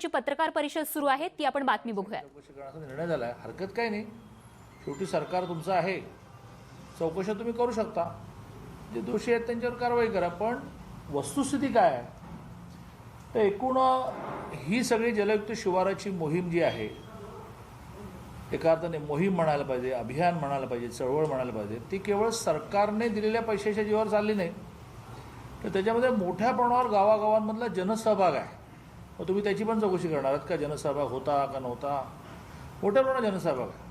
यांची पत्रकार परिषद सुरू आहे, ती आपण बातमी बघूया. चौकशी करण्याचा निर्णय झाला आहे. हरकत काही नाही, शेवटी सरकार तुमचं आहे, चौकशा तुम्ही करू शकता, जे दोषी आहेत त्यांच्यावर कारवाई करा. पण वस्तुस्थिती काय आहे तर एकूण ही सगळी जलयुक्त शिवाराची मोहीम जी आहे, एका अर्थाने मोहीम म्हणायला पाहिजे, अभियान म्हणायला पाहिजे, चळवळ म्हणायला पाहिजे, ती केवळ सरकारने दिलेल्या पैशाच्या जीवावर चालली नाही, तर त्याच्यामध्ये मोठ्या प्रमाणावर गावागावांमधला जनसहभाग आहे. मग तुम्ही त्याची पण चौकशी करणार आहात का, जनसहभाग होता का नव्हता? मोठ्या प्रमाणात जनसहभाग आहे.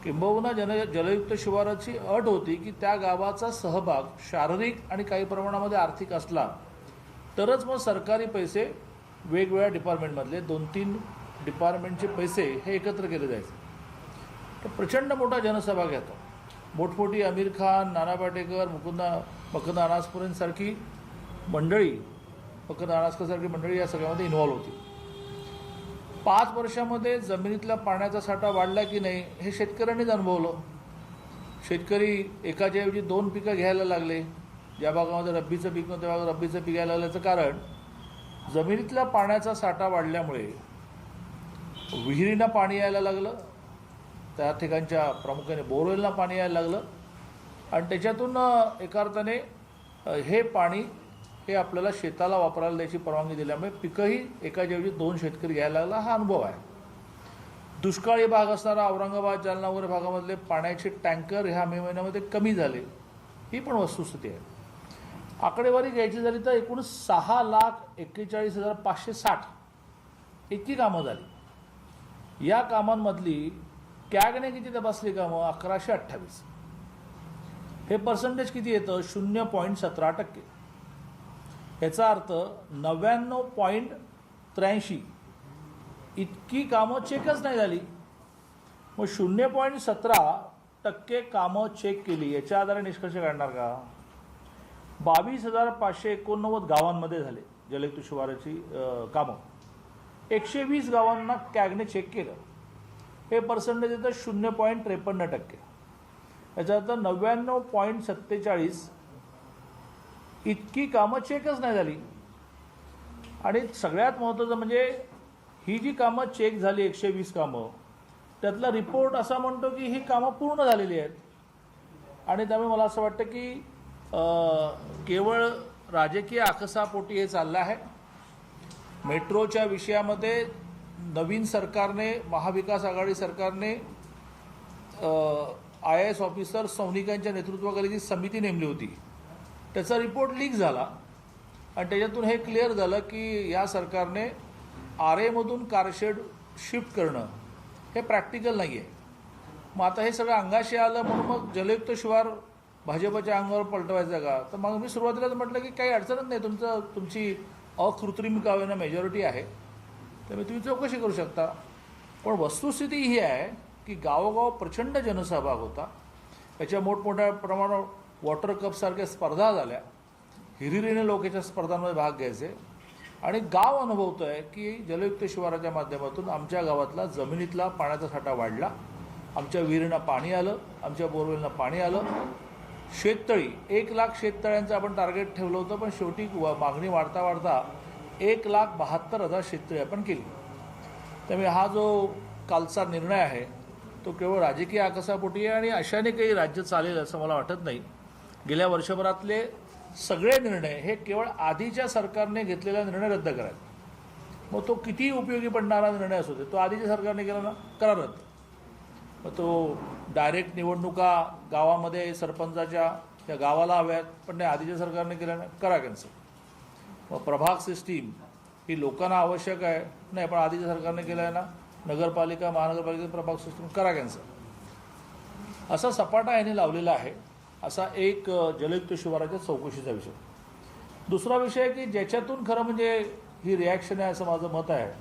किंबहुना जलयुक्त शिवाराची अट होती की त्या गावाचा सहभाग शारीरिक आणि काही प्रमाणामध्ये आर्थिक असला तरच मग सरकारी पैसे वेगवेगळ्या डिपार्टमेंटमधले 2-3 डिपार्टमेंटचे पैसे हे एकत्र केले जायचे. तर प्रचंड मोठा जनसहभाग येतो. मोठमोठी आमिर खान, नाना पाटेकर, मकंद अनासपुरेंसारखी मंडळी, मकंद अनासकरसारखी मंडळी या सगळ्यामध्ये इन्व्हॉल्व होती. 5 वर्षामध्ये जमिनीतला पाण्याचा साठा वाढला की नाही हे शेतकऱ्यांनीच अनुभवलं. शेतकरी एकाच्या ऐवजी 2 पिकं घ्यायला लागले. ज्या भागामध्ये रब्बीचं पीक नव्हतं त्या भागात रब्बीचं पीक घ्यायला लागल्याचं कारण जमिनीतल्या पाण्याचा साठा वाढल्यामुळे विहिरींना पाणी यायला लागलं, त्या ठिकाणच्या प्रामुख्याने बोरवेलला पाणी यायला लागलं आणि त्याच्यातून एका अर्थाने हे पाणी हे आपल्याला शेताला वापरायला द्यायची परवानगी दिल्यामुळे पिकंही एकाऐवजी 2 शेतकरी घ्यायला लागला. हा अनुभव आहे. दुष्काळी भाग असणारा औरंगाबाद, जालना वगैरे भागामधले पाण्याचे टँकर ह्या मे महिन्यामध्ये कमी झाले, ही पण वस्तुस्थिती आहे. आकडेवारी घ्यायची झाली तर एकूण 6,41,560 इतकी कामं झाली. या कामांमधली कॅगने किती तपासली कामं? 1128. हे पर्सेंटेज किती येतं? 0.17%. याचा अर्थ 99.83 इतकी कामं चेकच नाही झाली. मग 0.17% कामं चेक केली, याच्या आधारे निष्कर्ष काढणार का? 22,589 गावांमध्ये झाले जलयुक्त शिवाराची कामं. 120 गावांना कॅगने चेक केलं. हे पर्सेंटेज येतं 0.53%. याचा अर्थ 99.47 इतकी कामं चेकच नाही झाली. आणि सगळ्यात महत्त्वाचं म्हणजे ही जी कामं चेक झाली 120 कामं, त्यातला रिपोर्ट असा म्हणतो की ही कामं पूर्ण झालेली आहेत. आणि त्यामुळे मला असं वाटतं की केवळ राजकीय आकसापोटी हे चाललं आहे. मेट्रोच्या विषयामध्ये नवीन सरकारने, महाविकास आघाडी सरकारने IAS ऑफिसर सौनिकांच्या नेतृत्वाखाली जी समिती नेमली होती, त्याचा रिपोर्ट लीक झाला आणि त्याच्यातून हे क्लिअर झालं की या सरकारने RA-मधून कारशेड शिफ्ट करणं हे प्रॅक्टिकल नाही आहे. मग आता हे सगळं अंगाशी आलं म्हणून मग जलयुक्त शिवार भाजपच्या अंगावर पलटवायचं का? तर मग मी सुरुवातीलाच म्हटलं की काही अडचणच नाही, तुमची अकृत्रिम काव्यानं मेजॉरिटी आहे, त्यामुळे तुम्ही चौकशी करू शकता. पण वस्तुस्थिती ही आहे की गावोगाव प्रचंड जनसहभाग होता. याच्या मोठमोठ्या प्रमाणावर वॉटर कपसारख्या स्पर्धा झाल्या. हिरिरीने लोक याच्या स्पर्धांमध्ये भाग घ्यायचे आणि गाव अनुभवतं आहे की जलयुक्त शिवाराच्या माध्यमातून आमच्या गावातला जमिनीतला पाण्याचा साठा वाढला, आमच्या विहिरींना पाणी आलं, आमच्या बोरवेलना पाणी आलं. शेततळी 1,00,000 शेततळ्यांचं आपण टार्गेट ठेवलं होतं, पण शेवटी मागणी वाढता वाढता 1,72,000 शेततळी आपण केली. त्यामुळे हा जो कालचा निर्णय आहे तो केवळ राजकीय आकसापोटी आहे आणि अशाने काही राज्य चालेल असं मला वाटत नाही. गेल्या वर्षभरातले सगळे निर्णय हे केवळ आधीच्या सरकारने घेतलेला निर्णय रद्द करायचा. मग तो किती उपयोगी पडणारा निर्णय असू दे, तो आधीच्या सरकारने केला ना, करा रद्द. मग तो डायरेक्ट निवडणुका गावामध्ये सरपंचाच्या त्या गावाला हव्यात, पण नाही आधीच्या सरकारने केल्या ना, करा कॅन्सल. मग प्रभाग सिस्टीम ही लोकांना आवश्यक आहे, नाही पण आधीच्या सरकारने केलं आहे ना, नगरपालिका महानगरपालिका प्रभाग सिस्टीम करा कॅन्सल. असा सपाटा याने लावलेला आहे. असा एक जलयुक्त शिवाराच्या चौकशीचा विषय. दुसरा विषय की ज्याच्यातून खरं म्हणजे ही रिॲक्शन आहे असं माझं मत आहे